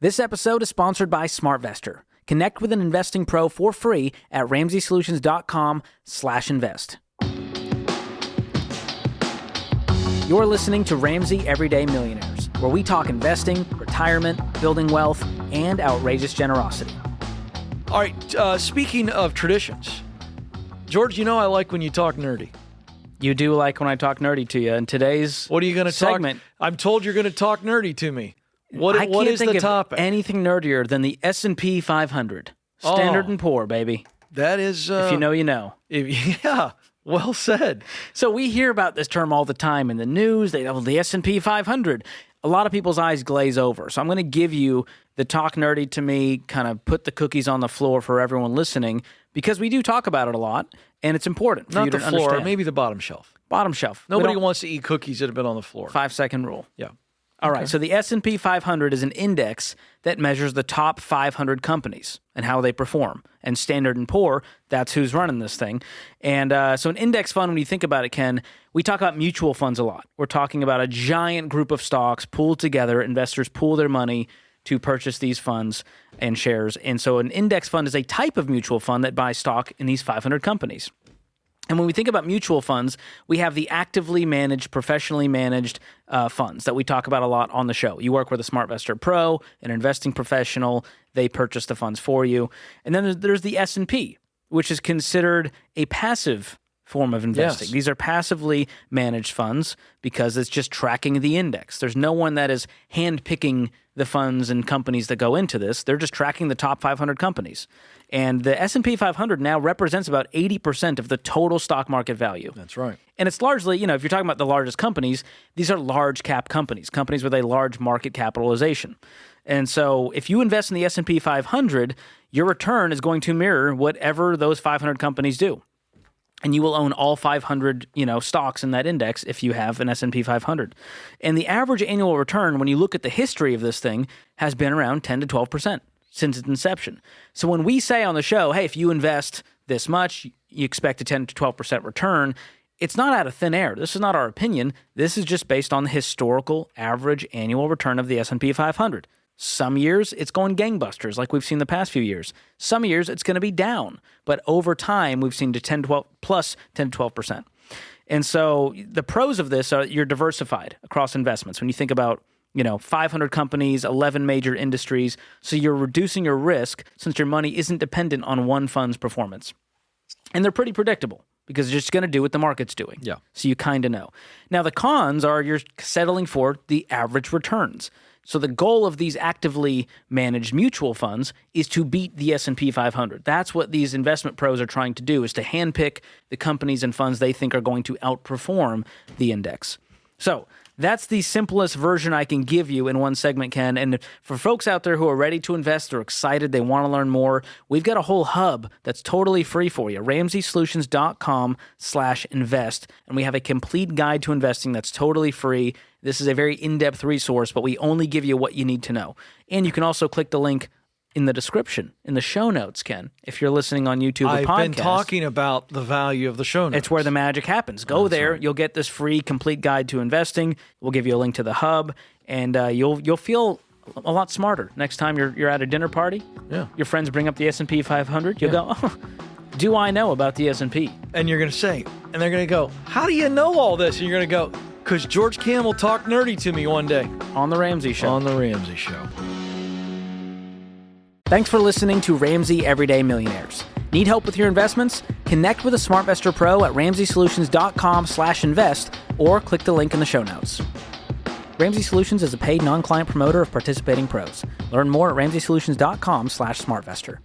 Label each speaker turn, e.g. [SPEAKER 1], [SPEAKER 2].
[SPEAKER 1] This episode is sponsored by SmartVestor. Connect with an investing pro for free at RamseySolutions.com/invest. You're listening to Ramsey Everyday Millionaires, where we talk investing, retirement, building wealth, and outrageous generosity.
[SPEAKER 2] All right, speaking of traditions, George, you know I like when you talk nerdy.
[SPEAKER 1] You do like when I talk nerdy to you. In today's
[SPEAKER 2] What are you going to talk?
[SPEAKER 1] segment,
[SPEAKER 2] I'm told you're going to talk nerdy to me.
[SPEAKER 1] I
[SPEAKER 2] What
[SPEAKER 1] can't
[SPEAKER 2] is
[SPEAKER 1] think
[SPEAKER 2] the
[SPEAKER 1] of
[SPEAKER 2] topic?
[SPEAKER 1] anything nerdier than the S&P 500. Standard & Poor, baby.
[SPEAKER 2] That is...
[SPEAKER 1] If you know, you know.
[SPEAKER 2] Yeah, well said.
[SPEAKER 1] So we hear about this term all the time in the news. The S&P 500. A lot of people's eyes glaze over. So I'm going to give you the talk nerdy to me, kind of put the cookies on the floor for everyone listening, because we do talk about it a lot, and it's important for
[SPEAKER 2] Not
[SPEAKER 1] you
[SPEAKER 2] the
[SPEAKER 1] to
[SPEAKER 2] floor,
[SPEAKER 1] understand.
[SPEAKER 2] maybe the bottom shelf.
[SPEAKER 1] Bottom shelf.
[SPEAKER 2] Nobody wants to eat cookies that have been on the floor.
[SPEAKER 1] 5-second rule.
[SPEAKER 2] Yeah.
[SPEAKER 1] All right, so the S&P 500 is an index that measures the top 500 companies and how they perform. And Standard & Poor, that's who's running this thing. And so an index fund, when you think about it, Ken, we talk about mutual funds a lot. We're talking about a giant group of stocks pooled together. Investors pool their money to purchase these funds and shares. And so an index fund is a type of mutual fund that buys stock in these 500 companies. And when we think about mutual funds, we have the actively managed, professionally managed funds that we talk about a lot on the show. You work with a SmartVestor Pro, an investing professional. They purchase the funds for you. And then there's the S&P, which is considered a passive form of investing.
[SPEAKER 2] Yes.
[SPEAKER 1] These are passively managed funds because it's just tracking the index. There's no one that is handpicking the funds and companies that go into this. They're just tracking the top 500 companies. And the S&P 500 now represents about 80% of the total stock market value.
[SPEAKER 2] That's right.
[SPEAKER 1] And it's largely, if you're talking about the largest companies, these are large cap companies with a large market capitalization. And so if you invest in the S&P 500, your return is going to mirror whatever those 500 companies do. And you will own all 500, stocks in that index if you have an S&P 500. And the average annual return, when you look at the history of this thing, has been around 10 to 12% since its inception. So when we say on the show, hey, if you invest this much, you expect a 10 to 12% return, it's not out of thin air. This is not our opinion. This is just based on the historical average annual return of the S&P 500. Some years, it's going gangbusters like we've seen the past few years. Some years, it's going to be down. But over time, we've seen plus 10 to 12%. And so the pros of this are you're diversified across investments. When you think about 500 companies, 11 major industries, so you're reducing your risk since your money isn't dependent on one fund's performance. And they're pretty predictable because it's just going to do what the market's doing.
[SPEAKER 2] Yeah.
[SPEAKER 1] So you kind of know. Now, the cons are you're settling for the average returns. So the goal of these actively managed mutual funds is to beat the S&P 500. That's what these investment pros are trying to do, is to handpick the companies and funds they think are going to outperform the index. So that's the simplest version I can give you in one segment, Ken. And for folks out there who are ready to invest, they're excited, they want to learn more, we've got a whole hub that's totally free for you, RamseySolutions.com/invest. And we have a complete guide to investing that's totally free. This is a very in-depth resource, but we only give you what you need to know. And you can also click the link in the description, in the show notes, Ken, if you're listening on YouTube or podcast.
[SPEAKER 2] I've been talking about the value of the show notes.
[SPEAKER 1] It's where the magic happens. Go there. Right. You'll get this free complete guide to investing. We'll give you a link to the hub, and you'll feel a lot smarter next time you're at a dinner party.
[SPEAKER 2] Yeah.
[SPEAKER 1] Your friends bring up the S&P 500. You'll go, oh, do I know about the S&P?
[SPEAKER 2] And you're going to say, and they're going to go, how do you know all this? And you're going to go, because George Campbell talked nerdy to me one day.
[SPEAKER 1] On The Ramsey Show.
[SPEAKER 2] On The Ramsey Show.
[SPEAKER 1] Thanks for listening to Ramsey Everyday Millionaires. Need help with your investments? Connect with a SmartVestor Pro at RamseySolutions.com/invest or click the link in the show notes. Ramsey Solutions is a paid non-client promoter of participating pros. Learn more at RamseySolutions.com/SmartVestor.